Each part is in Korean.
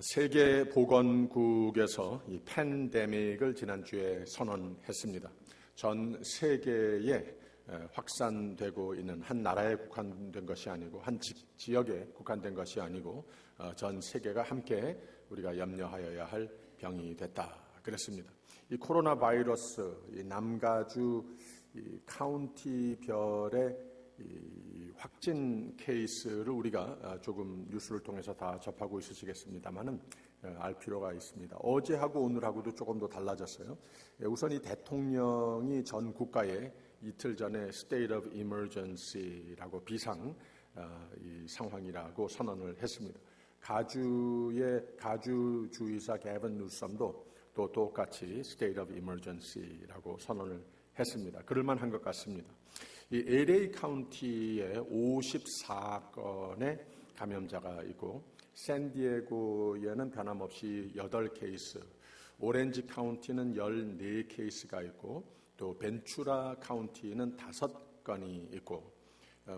세계보건국에서 이 팬데믹을 지난주에 선언했습니다. 전 세계에 확산되고 있는 한 나라에 국한된 것이 아니고 한 지역에 국한된 것이 아니고 전 세계가 함께 우리가 염려하여야 할 병이 됐다 그랬습니다. 이 코로나 바이러스, 이 남가주 이 카운티별의 이 확진 케이스를 우리가 조금 뉴스를 통해서 다 접하고 있으시겠습니다만은 알 필요가 있습니다. 어제하고 오늘하고도 조금 더 달라졌어요. 우선 이 대통령이 전 국가에 이틀 전에 State of Emergency라고 비상 이 상황이라고 선언을 했습니다. 가주 주의사 게빈 뉴섬도 또 똑같이 State of Emergency라고 선언을 했습니다. 그럴만한 것 같습니다. 이 LA 카운티에 54건의 감염자가 있고 샌디에고에는 변함없이 8케이스, 오렌지 카운티는 14케이스가 있고 또 벤추라 카운티는 5건이 있고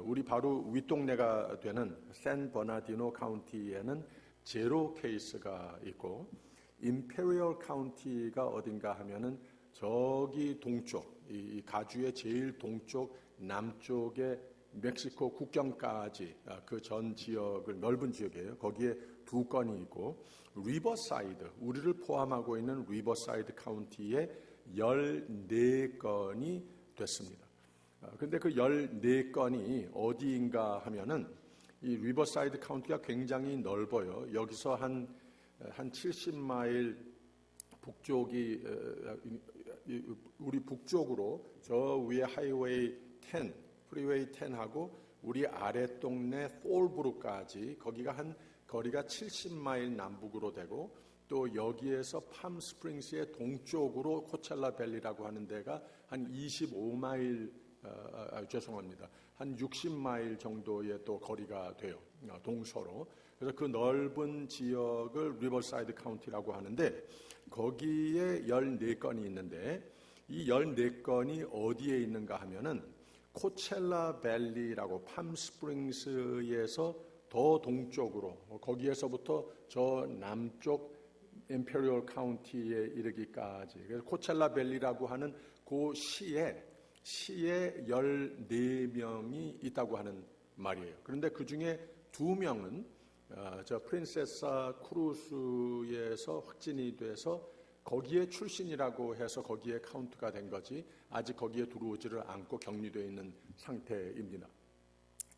우리 바로 윗동네가 되는 샌 버나디노 카운티에는 0케이스가 있고 임페리얼 카운티가 어딘가 하면은 저기 동쪽, 이 가주의 제일 동쪽 남쪽에 멕시코 국경까지 그 전 지역을 넓은 지역이에요. 거기에 2건이 있고 리버사이드, 우리를 포함하고 있는 리버사이드 카운티에 14건이 됐습니다. 근데 그 14건이 어디인가 하면은 이 리버사이드 카운티가 굉장히 넓어요. 여기서 한 70마일 북쪽이 우리 북쪽으로 저 위에 하이웨이 10, 프리웨이 10하고 우리 아랫동네 폴브루까지 거기가 한 거리가 70마일 남북으로 되고 또 여기에서 팜스프링스의 동쪽으로 코첼라 밸리라고 하는 데가 한 25마일 죄송합니다. 한 60마일 정도의 또 거리가 돼요. 동서로. 그래서 그 넓은 지역을 리버사이드 카운티라고 하는데 거기에 14건이 있는데 이 14건이 어디에 있는가 하면은 코첼라 밸리라고 팜스프링스에서 더 동쪽으로 거기에서부터 저 남쪽 임페리얼 카운티에 이르기까지 그래서 코첼라 밸리라고 하는 그 시에 14명이 있다고 하는 말이에요. 그런데 그 중에 2명은 저 프린세사 크루스에서 확진이 돼서 거기에 출신이라고 해서 거기에 카운트가 된 거지 아직 거기에 들어오지를 않고 격리되어 있는 상태입니다.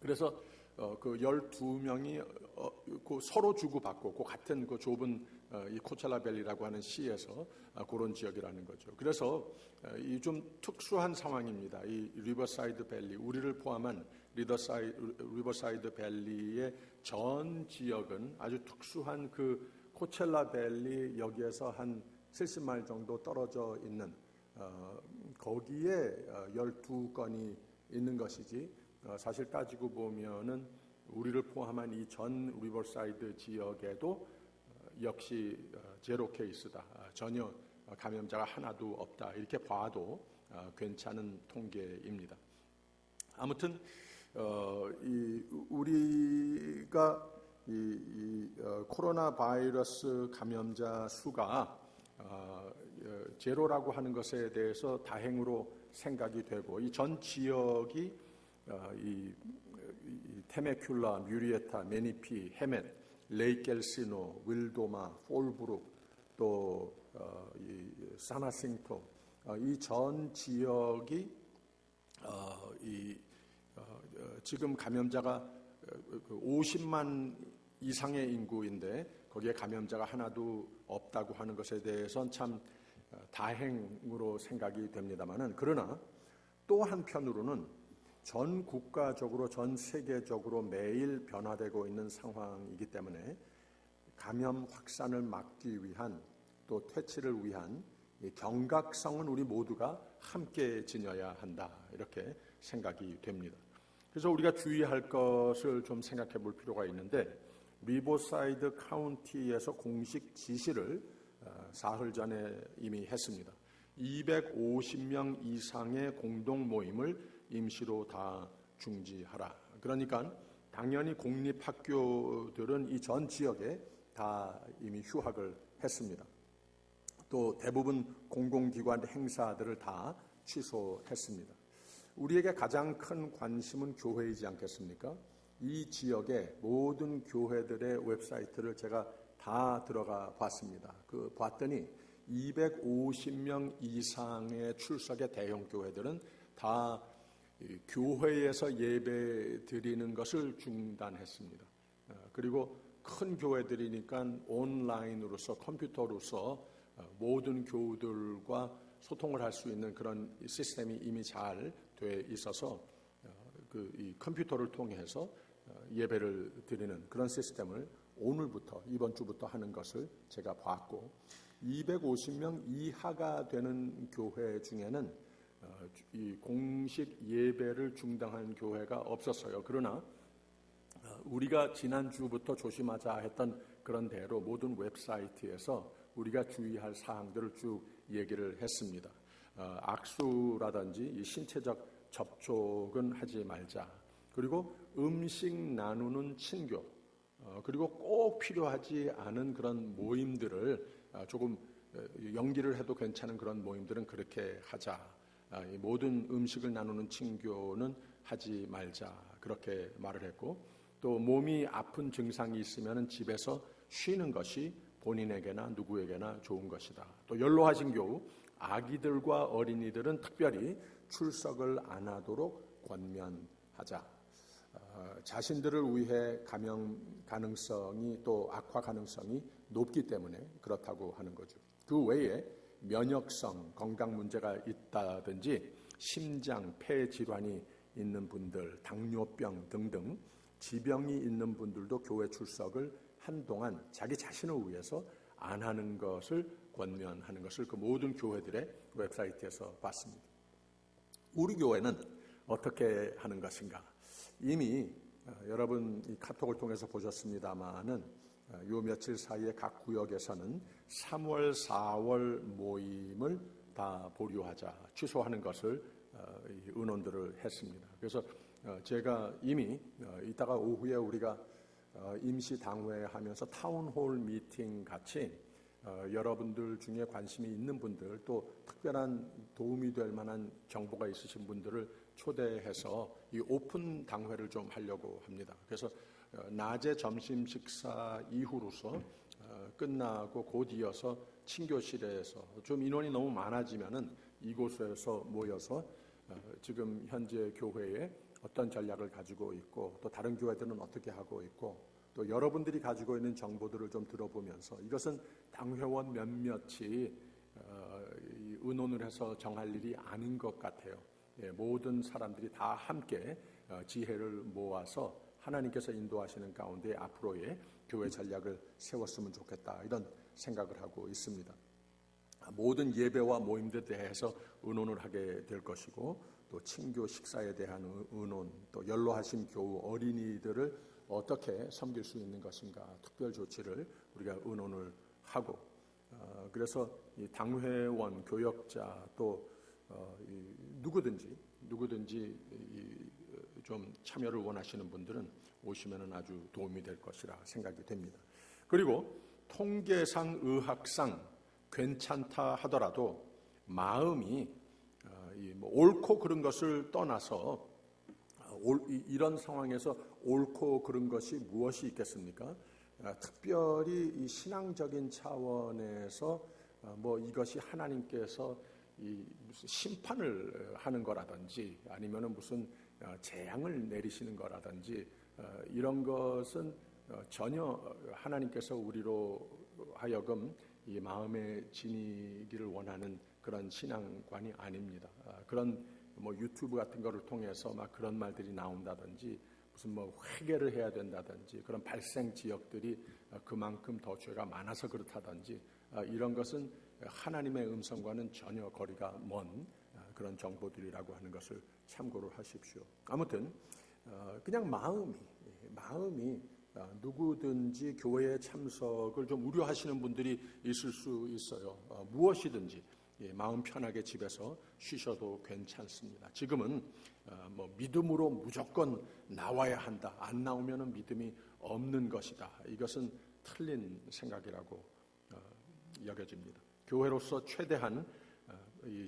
그래서 그 12명이 그 서로 주고받고 그 같은 그 좁은 이 코첼라 밸리라고 하는 시에서 그런 지역이라는 거죠. 그래서 이 좀 특수한 상황입니다. 이 리버사이드 밸리, 우리를 포함한 리버사이드 밸리의 전 지역은 아주 특수한 그 코첼라 밸리 여기에서 한 70마일 정도 떨어져 있는 거기에 12건이 있는 것이지 사실 따지고 보면은 우리를 포함한 이 전 리버사이드 지역에도 역시 제로 케이스다. 전혀 감염자가 하나도 없다. 이렇게 봐도 괜찮은 통계입니다. 아무튼 우리가 이 코로나 바이러스 감염자 수가 제로라고 하는 것에 대해서 다행으로 생각이 되고 이 전 지역이 이 테메큘라, 뮤리에타, 메니피, 헤멧, 레이켈시노, 윌도마, 폴브룩, 또 이 사나싱토 이 전 지역이 지금 감염자가 50만 이상의 인구인데 거기에 감염자가 하나도 없다고 하는 것에 대해서는 참 다행으로 생각이 됩니다만은 그러나 또 한편으로는 전 국가적으로 전 세계적으로 매일 변화되고 있는 상황이기 때문에 감염 확산을 막기 위한 또 퇴치를 위한 경각성은 우리 모두가 함께 지녀야 한다 이렇게 생각이 됩니다. 그래서 우리가 주의할 것을 좀 생각해 볼 필요가 있는데 리버사이드 카운티에서 공식 지시를 사흘 전에 이미 했습니다. 250명 이상의 공동 모임을 임시로 다 중지하라. 그러니까 당연히 공립학교들은 이 전 지역에 다 이미 휴학을 했습니다. 또 대부분 공공기관 행사들을 다 취소했습니다. 우리에게 가장 큰 관심은 교회이지 않겠습니까? 이 지역의 모든 교회들의 웹사이트를 제가 다 들어가 봤습니다. 봤더니 250명 이상의 출석의 대형 교회들은 다 교회에서 예배 드리는 것을 중단했습니다. 그리고 큰 교회들이니까 온라인으로서 컴퓨터로서 모든 교우들과 소통을 할 수 있는 그런 시스템이 이미 잘 돼 있어서 이 컴퓨터를 통해서 예배를 드리는 그런 시스템을 오늘부터 이번 주부터 하는 것을 제가 봤고 250명 이하가 되는 교회 중에는 이 공식 예배를 중단한 교회가 없었어요. 그러나 우리가 지난주부터 조심하자 했던 그런 대로 모든 웹사이트에서 우리가 주의할 사항들을 쭉 얘기를 했습니다. 악수라든지 이 신체적 접촉은 하지 말자. 그리고 음식 나누는 친교. 그리고 꼭 필요하지 않은 그런 모임들을 조금 연기를 해도 괜찮은 그런 모임들은 그렇게 하자. 모든 음식을 나누는 친교는 하지 말자. 그렇게 말을 했고 또 몸이 아픈 증상이 있으면 집에서 쉬는 것이 본인에게나 누구에게나 좋은 것이다. 또 연로하신 교우, 아기들과 어린이들은 특별히 출석을 안 하도록 권면하자. 자신들을 위해 감염 가능성이 또 악화 가능성이 높기 때문에 그렇다고 하는 거죠. 그 외에 면역성, 건강 문제가 있다든지 심장, 폐 질환이 있는 분들, 당뇨병 등등 지병이 있는 분들도 교회 출석을 한동안 자기 자신을 위해서 안 하는 것을 권면하는 것을 그 모든 교회들의 웹사이트에서 봤습니다. 우리 교회는 어떻게 하는 것인가? 이미 여러분 이 카톡을 통해서 보셨습니다마는 요 며칠 사이에 각 구역에서는 3월, 4월 모임을 다 보류하자, 취소하는 것을 의논들을 했습니다. 그래서 제가 이미 이따가 오후에 우리가 임시 당회하면서 타운홀 미팅 같이 여러분들 중에 관심이 있는 분들 또 특별한 도움이 될 만한 정보가 있으신 분들을 초대해서 이 오픈 당회를 좀 하려고 합니다. 그래서 낮에 점심 식사 이후로서 끝나고 곧 이어서 친교실에서 좀 인원이 너무 많아지면은 이곳에서 모여서 지금 현재 교회에 어떤 전략을 가지고 있고 또 다른 교회들은 어떻게 하고 있고 또 여러분들이 가지고 있는 정보들을 좀 들어보면서 이것은 당회원 몇몇이 의논을 해서 정할 일이 아닌 것 같아요. 모든 사람들이 다 함께 지혜를 모아서 하나님께서 인도하시는 가운데 앞으로의 교회 전략을 세웠으면 좋겠다 이런 생각을 하고 있습니다. 모든 예배와 모임들에 대해서 의논을 하게 될 것이고 또 친교 식사에 대한 의논 또 연로하신 교우 어린이들을 어떻게 섬길 수 있는 것인가 특별 조치를 우리가 의논을 하고 그래서 이 당회원 교역자 또 누구든지 좀 참여를 원하시는 분들은 오시면은 아주 도움이 될 것이라 생각이 됩니다. 그리고 통계상 의학상 괜찮다 하더라도 마음이 옳고 그른 것을 떠나서 이런 상황에서 옳고 그른 것이 무엇이 있겠습니까? 특별히 이 신앙적인 차원에서 이것이 하나님께서 무슨 심판을 하는 거라든지 아니면은 무슨 재앙을 내리시는 거라든지 이런 것은 전혀 하나님께서 우리로 하여금 이 마음에 지니기를 원하는 그런 신앙관이 아닙니다. 그런 유튜브 같은 거를 통해서 막 그런 말들이 나온다든지 무슨 회개를 해야 된다든지 그런 발생 지역들이 그만큼 더 죄가 많아서 그렇다든지 이런 것은 하나님의 음성과는 전혀 거리가 먼 그런 정보들이라고 하는 것을 참고를 하십시오. 아무튼 그냥 마음이 누구든지 교회에 참석을 좀 우려하시는 분들이 있을 수 있어요. 무엇이든지 마음 편하게 집에서 쉬셔도 괜찮습니다. 지금은 믿음으로 무조건 나와야 한다. 안 나오면은 믿음이 없는 것이다. 이것은 틀린 생각이라고 여겨집니다. 교회로서 최대한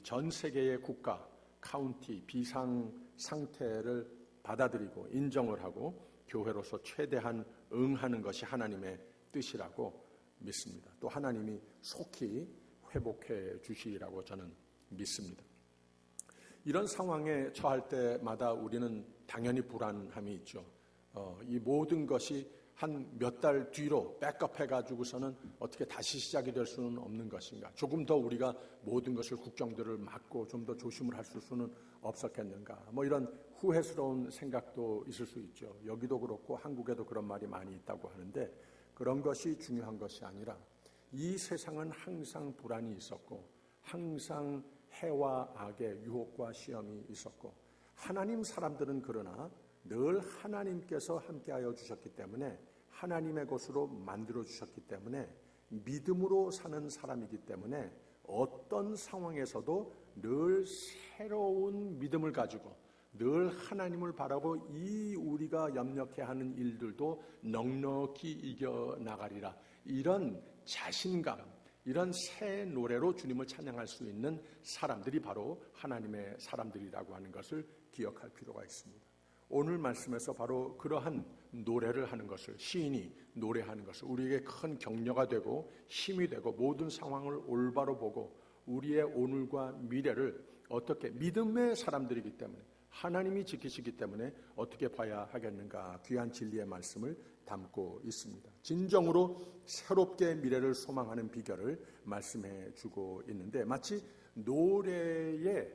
전 세계의 국가, 카운티, 비상 상태를 받아들이고 인정을 하고 교회로서 최대한 응하는 것이 하나님의 뜻이라고 믿습니다. 또 하나님이 속히 회복해 주시리라고 저는 믿습니다. 이런 상황에 처할 때마다 우리는 당연히 불안함이 있죠. 이 모든 것이 한 몇 달 뒤로 백업해가지고서는 어떻게 다시 시작이 될 수는 없는 것인가? 조금 더 우리가 모든 것을 국경들을 막고 좀 더 조심을 할 수는 없었겠는가? 이런 후회스러운 생각도 있을 수 있죠. 여기도 그렇고 한국에도 그런 말이 많이 있다고 하는데 그런 것이 중요한 것이 아니라 이 세상은 항상 불안이 있었고 항상 해와 악의 유혹과 시험이 있었고 하나님 사람들은 그러나 늘 하나님께서 함께하여 주셨기 때문에 하나님의 것으로 만들어 주셨기 때문에 믿음으로 사는 사람이기 때문에 어떤 상황에서도 늘 새로운 믿음을 가지고 늘 하나님을 바라고 이 우리가 염려케하는 일들도 넉넉히 이겨나가리라. 이런 자신감, 이런 새 노래로 주님을 찬양할 수 있는 사람들이 바로 하나님의 사람들이라고 하는 것을 기억할 필요가 있습니다. 오늘 말씀에서 바로 그러한 노래를 하는 것을, 시인이 노래하는 것을 우리에게 큰 격려가 되고 힘이 되고 모든 상황을 올바로 보고 우리의 오늘과 미래를 어떻게 믿음의 사람들이기 때문에 하나님이 지키시기 때문에 어떻게 봐야 하겠는가 귀한 진리의 말씀을 담고 있습니다. 진정으로 새롭게 미래를 소망하는 비결을 말씀해 주고 있는데 마치 노래의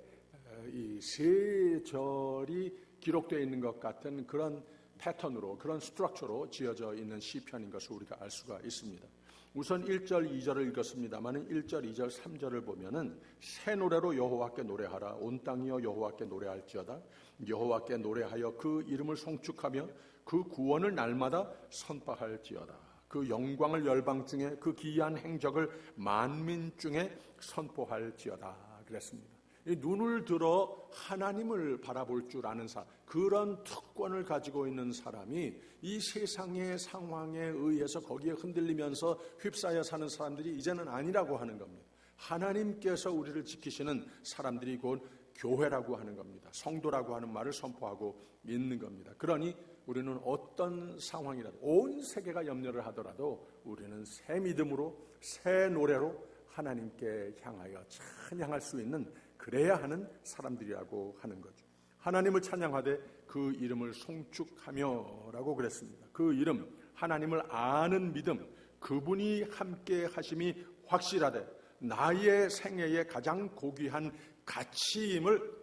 이 세 절이 기록되어 있는 것 같은 그런 패턴으로 그런 스트럭처로 지어져 있는 시편인 것을 우리가 알 수가 있습니다. 우선 1절, 2절을 읽었습니다만 1절, 2절, 3절을 보면은 새 노래로 여호와께 노래하라. 온 땅이여 여호와께 노래할지어다. 여호와께 노래하여 그 이름을 송축하며 그 구원을 날마다 선포할지어다. 그 영광을 열방 중에 그 기이한 행적을 만민 중에 선포할지어다. 그랬습니다. 눈을 들어 하나님을 바라볼 줄 아는 사람, 그런 특권을 가지고 있는 사람이 이 세상의 상황에 의해서 거기에 흔들리면서 휩싸여 사는 사람들이 이제는 아니라고 하는 겁니다. 하나님께서 우리를 지키시는 사람들이 곧 교회라고 하는 겁니다. 성도라고 하는 말을 선포하고 있는 겁니다. 그러니 우리는 어떤 상황이라도 온 세계가 염려를 하더라도 우리는 새 믿음으로 새 노래로 하나님께 향하여 찬양할 수 있는 그래야 하는 사람들이라고 하는 거죠. 하나님을 찬양하되 그 이름을 송축하며라고 그랬습니다. 그 이름, 하나님을 아는 믿음, 그분이 함께 하심이 확실하되 나의 생애의 가장 고귀한 가치임을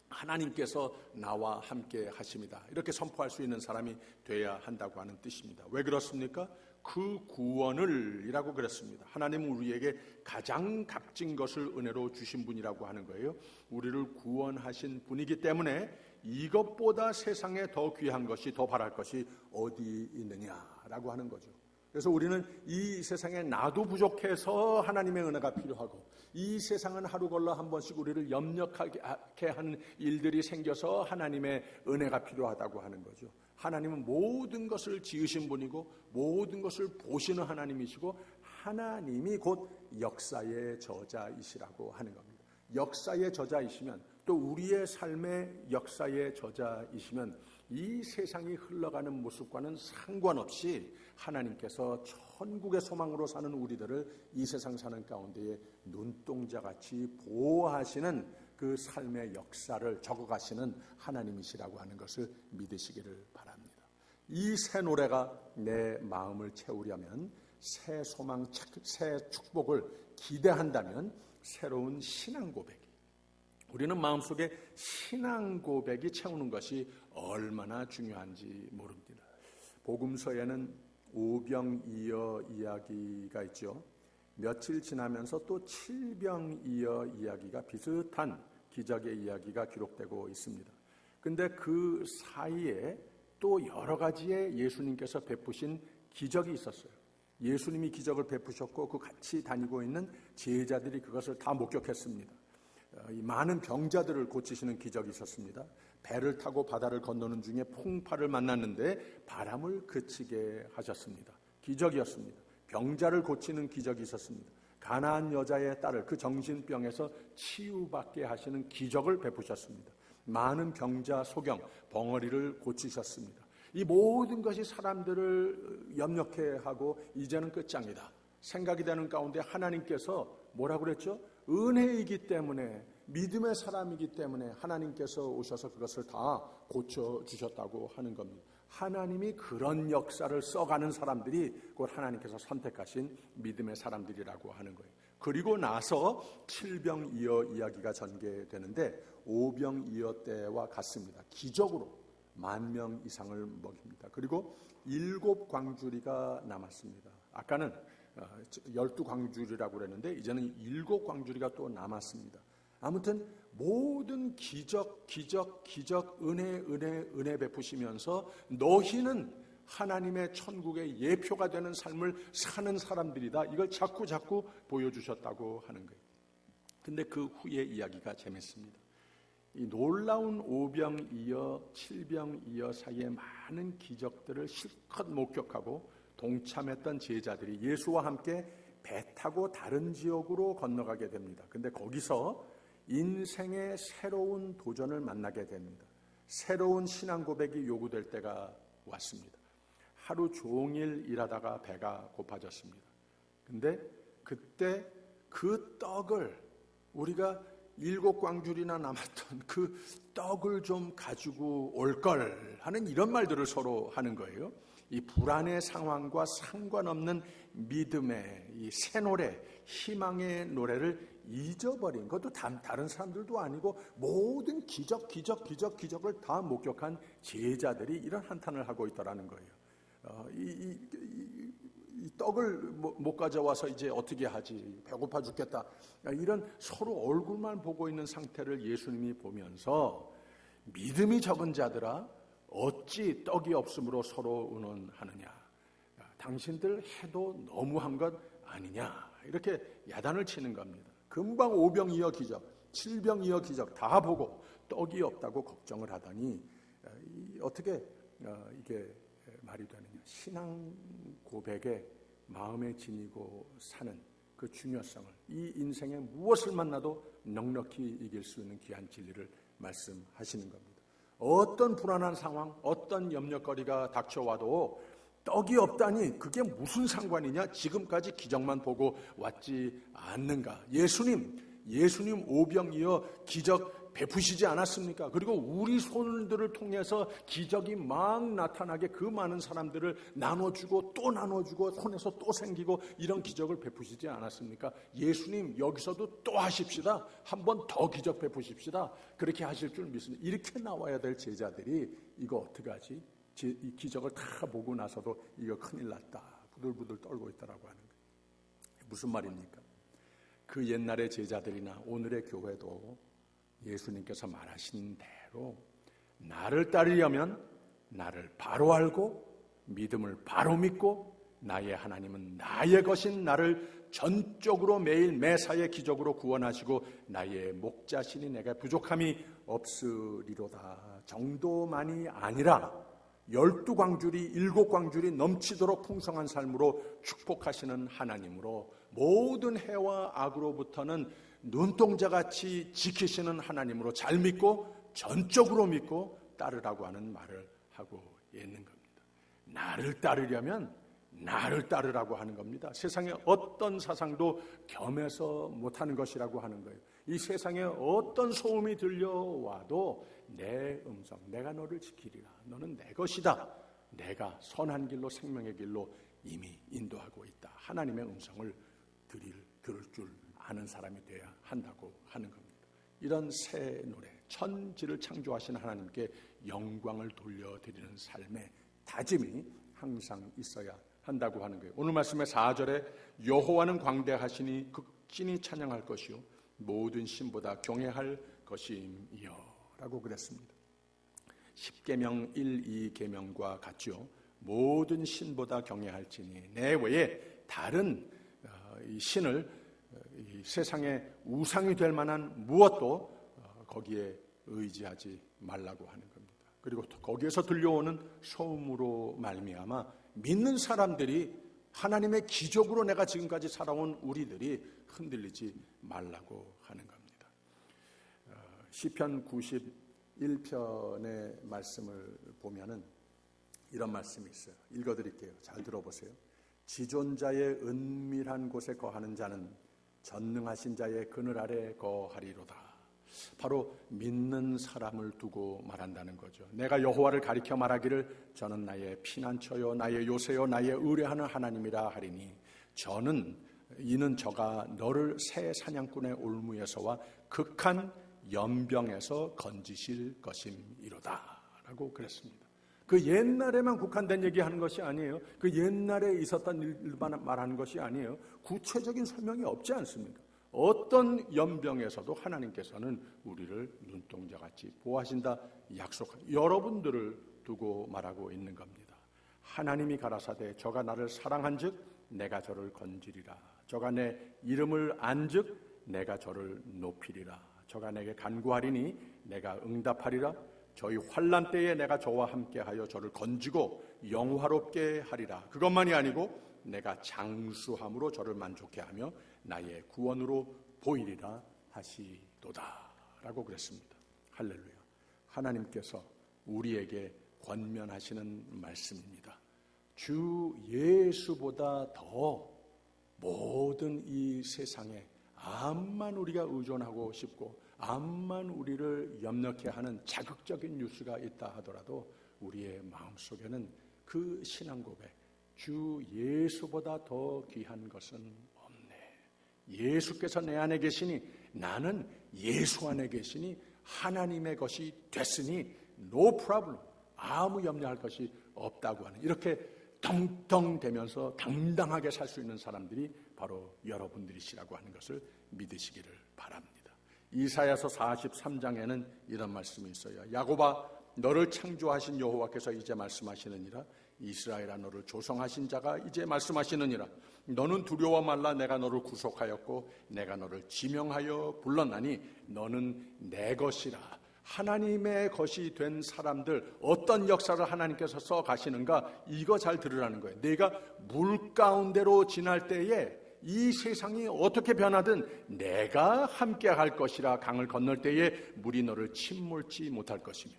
하나님께서 나와 함께 하십니다. 이렇게 선포할 수 있는 사람이 돼야 한다고 하는 뜻입니다. 왜 그렇습니까? 그 구원을 이라고 그랬습니다. 하나님은 우리에게 가장 값진 것을 은혜로 주신 분이라고 하는 거예요. 우리를 구원하신 분이기 때문에 이것보다 세상에 더 귀한 것이, 더 바랄 것이 어디 있느냐라고 하는 거죠. 그래서 우리는 이 세상에 나도 부족해서 하나님의 은혜가 필요하고 이 세상은 하루 걸러 한 번씩 우리를 염려하게 하는 일들이 생겨서 하나님의 은혜가 필요하다고 하는 거죠. 하나님은 모든 것을 지으신 분이고 모든 것을 보시는 하나님이시고 하나님이 곧 역사의 저자이시라고 하는 겁니다. 역사의 저자이시면 또 우리의 삶의 역사의 저자이시면 이 세상이 흘러가는 모습과는 상관없이 하나님께서 천국의 소망으로 사는 우리들을 이 세상 사는 가운데에 눈동자같이 보호하시는 그 삶의 역사를 적어가시는 하나님이시라고 하는 것을 믿으시기를 바랍니다. 이 새 노래가 내 마음을 채우려면 새 소망, 새 축복을 기대한다면 새로운 신앙 고백이, 우리는 마음속에 신앙 고백이 채우는 것이 얼마나 중요한지 모릅니다. 복음서에는 오병이어 이야기가 있죠. 며칠 지나면서 또 칠병이어 이야기가 비슷한 기적의 이야기가 기록되고 있습니다. 근데 그 사이에 또 여러 가지의 예수님께서 베푸신 기적이 있었어요. 예수님이 기적을 베푸셨고 그 같이 다니고 있는 제자들이 그것을 다 목격했습니다. 이 많은 병자들을 고치시는 기적이 있었습니다. 배를 타고 바다를 건너는 중에 풍파를 만났는데 바람을 그치게 하셨습니다. 기적이었습니다. 병자를 고치는 기적이 있었습니다. 가나안 여자의 딸을 그 정신병에서 치유받게 하시는 기적을 베푸셨습니다. 많은 병자 소경, 벙어리를 고치셨습니다. 이 모든 것이 사람들을 염려케 하고 이제는 끝장이다 생각이 되는 가운데 하나님께서 뭐라고 그랬죠? 은혜이기 때문에, 믿음의 사람이기 때문에 하나님께서 오셔서 그것을 다 고쳐주셨다고 하는 겁니다. 하나님이 그런 역사를 써가는 사람들이 곧 하나님께서 선택하신 믿음의 사람들이라고 하는 거예요. 그리고 나서 7병이어 이야기가 전개되는데 5병이어 때와 같습니다. 기적으로 10,000명 이상을 먹입니다. 그리고 7광주리가 남았습니다. 아까는 12광주리라고 그랬는데 이제는 7광주리가 또 남았습니다. 아무튼 모든 기적, 은혜 베푸시면서 너희는 하나님의 천국의 예표가 되는 삶을 사는 사람들이다. 이걸 자꾸 보여주셨다고 하는 거예요. 근데 그 후의 이야기가 재밌습니다. 이 놀라운 5병이어 7병이어 사이에 많은 기적들을 실컷 목격하고 동참했던 제자들이 예수와 함께 배 타고 다른 지역으로 건너가게 됩니다. 근데 거기서 인생의 새로운 도전을 만나게 됩니다. 새로운 신앙 고백이 요구될 때가 왔습니다. 하루 종일 일하다가 배가 고파졌습니다. 근데 그때 그 떡을 우리가 7광주리나 남았던 그 떡을 좀 가지고 올 걸 하는 이런 말들을 서로 하는 거예요. 이 불안의 상황과 상관없는 믿음의 이 새 노래, 희망의 노래를 잊어버린 것도 다른 사람들도 아니고 모든 기적을 다 목격한 제자들이 이런 한탄을 하고 있더라는 거예요. 이 떡을 못 가져와서 이제 어떻게 하지? 배고파 죽겠다. 이런 서로 얼굴만 보고 있는 상태를 예수님이 보면서 믿음이 적은 자들아 어찌 떡이 없으므로 서로 의논하느냐. 당신들 해도 너무한 것 아니냐. 이렇게 야단을 치는 겁니다. 금방 5병이어 기적, 7병이어 기적 다 보고 떡이 없다고 걱정을 하더니 어떻게 이게 말이 되느냐. 신앙 고백에 마음에 지니고 사는 그 중요성을 이 인생에 무엇을 만나도 넉넉히 이길 수 있는 귀한 진리를 말씀하시는 겁니다. 어떤 불안한 상황, 어떤 염려거리가 닥쳐와도 떡이 없다니 그게 무슨 상관이냐? 지금까지 기적만 보고 왔지 않는가? 예수님 5병이어 기적 베푸시지 않았습니까? 그리고 우리 손들을 통해서 기적이 막 나타나게 그 많은 사람들을 나눠주고 또 나눠주고 손에서 또 생기고 이런 기적을 베푸시지 않았습니까? 예수님 여기서도 또 하십시다. 한 번 더 기적 베푸십시다. 그렇게 하실 줄 믿습니다. 이렇게 나와야 될 제자들이 이거 어떡하지? 이 기적을 다 보고 나서도 이거 큰일 났다. 부들부들 떨고 있다라고 하는 거예요. 무슨 말입니까? 그 옛날의 제자들이나 오늘의 교회도 예수님께서 말하신 대로 나를 따르려면 나를 바로 알고 믿음을 바로 믿고 나의 하나님은 나의 것인 나를 전적으로 매일 매사의 기적으로 구원하시고 나의 목자신이 내가 부족함이 없으리로다 정도만이 아니라 12광주리 7광주리 넘치도록 풍성한 삶으로 축복하시는 하나님으로 모든 해와 악으로부터는 눈동자같이 지키시는 하나님으로 잘 믿고 전적으로 믿고 따르라고 하는 말을 하고 있는 겁니다. 나를 따르려면 나를 따르라고 하는 겁니다. 세상에 어떤 사상도 겸해서 못하는 것이라고 하는 거예요. 이 세상에 어떤 소음이 들려와도 내 음성, 내가 너를 지키리라. 너는 내 것이다. 내가 선한 길로 생명의 길로 이미 인도하고 있다. 하나님의 음성을 들을 줄 아는 사람이 되어야 한다고 하는 겁니다. 이런 새 노래, 천지를 창조하신 하나님께 영광을 돌려드리는 삶의 다짐이 항상 있어야 한다고 하는 거예요. 오늘 말씀의 4절에 여호와는 광대하시니 극진히 찬양할 것이요 모든 신보다 경외할 것임이요 라고 그랬습니다. 10계명 1, 2계명과 같죠. 모든 신보다 경외할지니 내 외에 다른 이 신을 이 세상에 우상이 될 만한 무엇도 거기에 의지하지 말라고 하는 겁니다. 그리고 거기에서 들려오는 소음으로 말미암아 믿는 사람들이 하나님의 기적으로 내가 지금까지 살아온 우리들이 흔들리지 말라고 하는 겁니다. 시편 91편의 말씀을 보면은 이런 말씀이 있어요. 읽어드릴게요. 잘 들어보세요. 지존자의 은밀한 곳에 거하는 자는 전능하신 자의 그늘 아래 거하리로다. 바로 믿는 사람을 두고 말한다는 거죠. 내가 여호와를 가리켜 말하기를 저는 나의 피난처요 나의 요새요 나의 의뢰하는 하나님이라 하리니 이는 저가 너를 새 사냥꾼의 올무에서와 극한 연병에서 건지실 것임이로다 라고 그랬습니다. 그 옛날에만 국한된 얘기하는 것이 아니에요. 그 옛날에 있었던 일만 말하는 것이 아니에요. 구체적인 설명이 없지 않습니까? 어떤 연병에서도 하나님께서는 우리를 눈동자같이 보호하신다 약속한 여러분들을 두고 말하고 있는 겁니다. 하나님이 가라사대 저가 나를 사랑한즉 내가 저를 건지리라. 저가 내 이름을 안즉 내가 저를 높이리라. 저가 내게 간구하리니 내가 응답하리라. 저희 환난 때에 내가 저와 함께하여 저를 건지고 영화롭게 하리라. 그것만이 아니고 내가 장수함으로 저를 만족해 하며 나의 구원으로 보이리라 하시도다 라고 그랬습니다. 할렐루야. 하나님께서 우리에게 권면하시는 말씀입니다. 주 예수보다 더 모든 이 세상에 암만 우리가 의존하고 싶고 암만 우리를 염려케 하는 자극적인 뉴스가 있다 하더라도 우리의 마음속에는 그 신앙 고백, 주 예수보다 더 귀한 것은 없네. 예수께서 내 안에 계시니 나는 예수 안에 계시니 하나님의 것이 됐으니 no problem, 아무 염려할 것이 없다고 하는, 이렇게 덩덩대면서 당당하게 살 수 있는 사람들이 바로 여러분들이시라고 하는 것을 믿으시기를 바랍니다. 이사야서 43장에는 이런 말씀이 있어요. 야곱아 너를 창조하신 여호와께서 이제 말씀하시느니라. 이스라엘아 너를 조성하신 자가 이제 말씀하시느니라. 너는 두려워 말라. 내가 너를 구속하였고 내가 너를 지명하여 불렀나니 너는 내 것이라. 하나님의 것이 된 사람들, 어떤 역사를 하나님께서 써 가시는가, 이거 잘 들으라는 거예요. 내가 물 가운데로 지날 때에 이 세상이 어떻게 변하든 내가 함께 할 것이라. 강을 건널 때에 물이 너를 침몰지 못할 것이며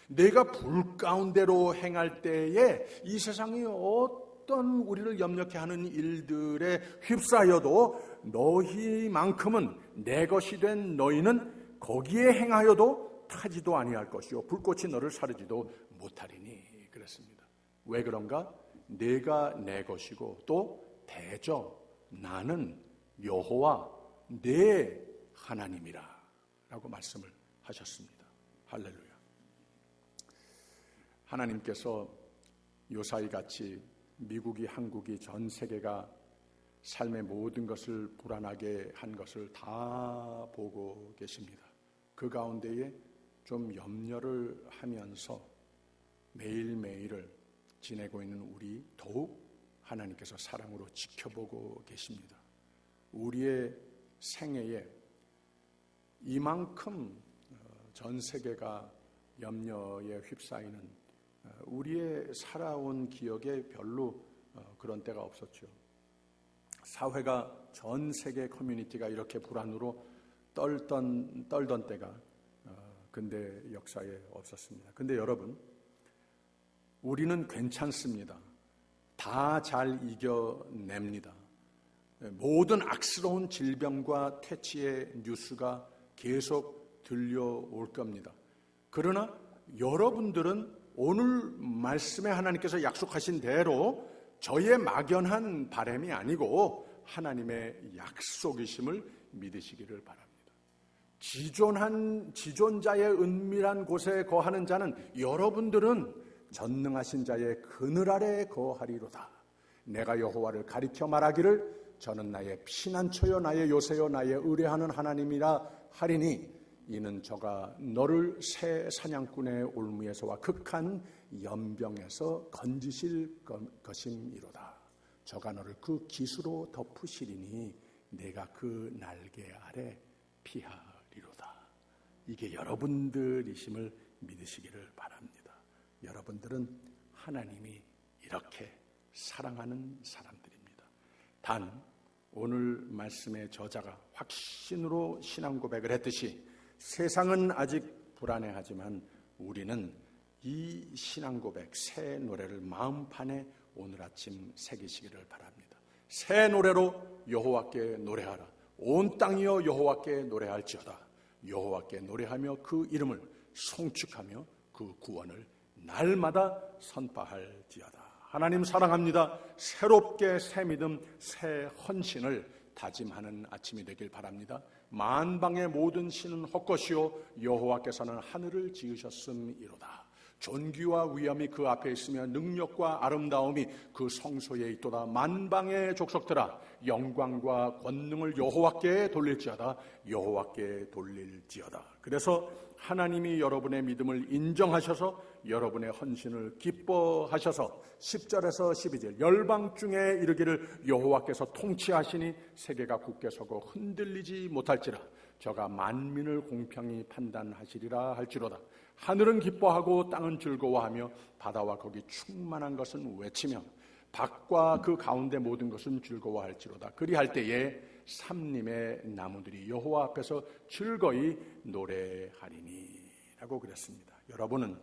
내가 불 가운데로 행할 때에 이 세상이 어떤 우리를 염려케 하는 일들에 휩싸여도 너희만큼은 내 것이 된 너희는 거기에 행하여도 타지도 아니할 것이요 불꽃이 너를 사르지도 못하리니 그랬습니다. 왜 그런가? 내가 내 것이고 또 대저 나는 여호와 내 하나님이라 라고 말씀을 하셨습니다. 할렐루야. 하나님께서 요사이같이 미국이, 한국이, 전 세계가 삶의 모든 것을 불안하게 한 것을 다 보고 계십니다. 그 가운데에 좀 염려를 하면서 매일매일을 지내고 있는 우리 더욱 하나님께서 사랑으로 지켜보고 계십니다. 우리의 생애에 이만큼 전 세계가 염려에 휩싸이는 우리의 살아온 기억에 별로 그런 때가 없었죠. 사회가, 전 세계 커뮤니티가 이렇게 불안으로 떨던 때가 근대 역사에 없었습니다. 근데 여러분, 우리는 괜찮습니다. 다 잘 이겨냅니다. 모든 악스러운 질병과 퇴치의 뉴스가 계속 들려올 겁니다. 그러나 여러분들은 오늘 말씀에 하나님께서 약속하신 대로 저의 막연한 바람이 아니고 하나님의 약속이심을 믿으시기를 바랍니다. 지존자의 은밀한 곳에 거하는 자는 여러분들은 전능하신 자의 그늘 아래 거하리로다. 내가 여호와를 가리켜 말하기를 저는 나의 피난처요 나의 요새요 나의 의뢰하는 하나님이라 하리니 이는 저가 너를 새 사냥꾼의 올무에서와 극한 연병에서 건지실 것임이로다. 저가 너를 그 깃으로 덮으시리니 내가 그 날개 아래 피하리로다. 이게 여러분들이심을 믿으시기를 바랍니다. 여러분들은 하나님이 이렇게 사랑하는 사람들입니다. 단 오늘 말씀의 저자가 확신으로 신앙 고백을 했듯이 세상은 아직 불안해하지만 우리는 이 신앙 고백, 새 노래를 마음판에 오늘 아침 새기시기를 바랍니다. 새 노래로 여호와께 노래하라. 온 땅이여 여호와께 노래할지어다. 여호와께 노래하며 그 이름을 송축하며 그 구원을 날마다 선포할지어다. 하나님 사랑합니다. 새롭게 새 믿음, 새 헌신을 다짐하는 아침이 되길 바랍니다. 만방의 모든 신은 헛것이요 여호와께서는 하늘을 지으셨음이로다. 존귀와 위엄이 그 앞에 있으며 능력과 아름다움이 그 성소에 있도다. 만방의 족속들아 영광과 권능을 여호와께 돌릴지어다. 여호와께 돌릴지어다. 그래서 하나님이 여러분의 믿음을 인정하셔서 여러분의 헌신을 기뻐하셔서 10절에서 12절 열방 중에 이르기를 여호와께서 통치하시니 세계가 굳게 서고 흔들리지 못할지라. 저가 만민을 공평히 판단하시리라 할지로다. 하늘은 기뻐하고 땅은 즐거워하며 바다와 거기 충만한 것은 외치며 밖과 그 가운데 모든 것은 즐거워할지로다. 그리할 때에 삼림의 나무들이 여호와 앞에서 즐거이 노래하리니 라고 그랬습니다. 여러분은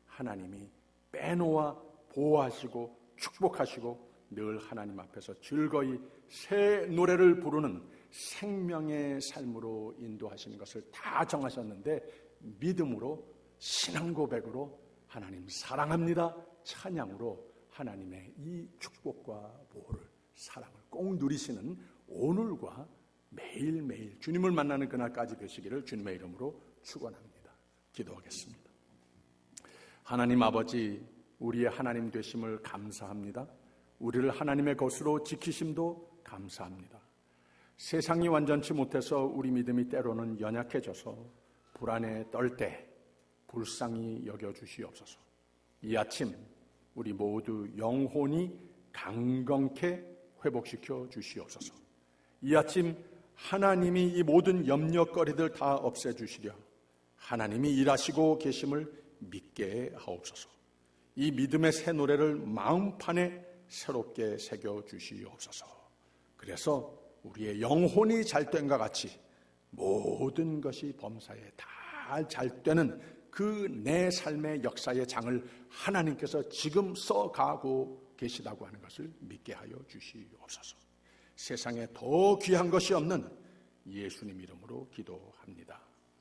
하나님이 빼놓아 보호하시고 축복하시고 늘 하나님 앞에서 즐거이 새 노래를 부르는 생명의 삶으로 인도하시는 것을 다 정하셨는데 믿음으로 신앙 고백으로 하나님 사랑합니다 찬양으로 하나님의 이 축복과 보호를 사랑을 꼭 누리시는 오늘과 매일매일 주님을 만나는 그날까지 되시기를 주님의 이름으로 축원합니다. 기도하겠습니다. 하나님 아버지, 우리의 하나님 되심을 감사합니다. 우리를 하나님의 것으로 지키심도 감사합니다. 세상이 완전치 못해서 우리 믿음이 때로는 연약해져서 불안에 떨 때 불쌍히 여겨주시옵소서. 이 아침 우리 모두 영혼이 강건케 회복시켜 주시옵소서. 이 아침 하나님이 이 모든 염려거리들 다 없애주시려 하나님이 일하시고 계심을 믿게 하옵소서. 이 믿음의 새 노래를 마음판에 새롭게 새겨 주시옵소서. 그래서 우리의 영혼이 잘된과 같이 모든 것이 범사에 다 잘 되는 그 내 삶의 역사의 장을 하나님께서 지금 써가고 계시다고 하는 것을 믿게 하여 주시옵소서. 세상에 더 귀한 것이 없는 예수님 이름으로 기도합니다.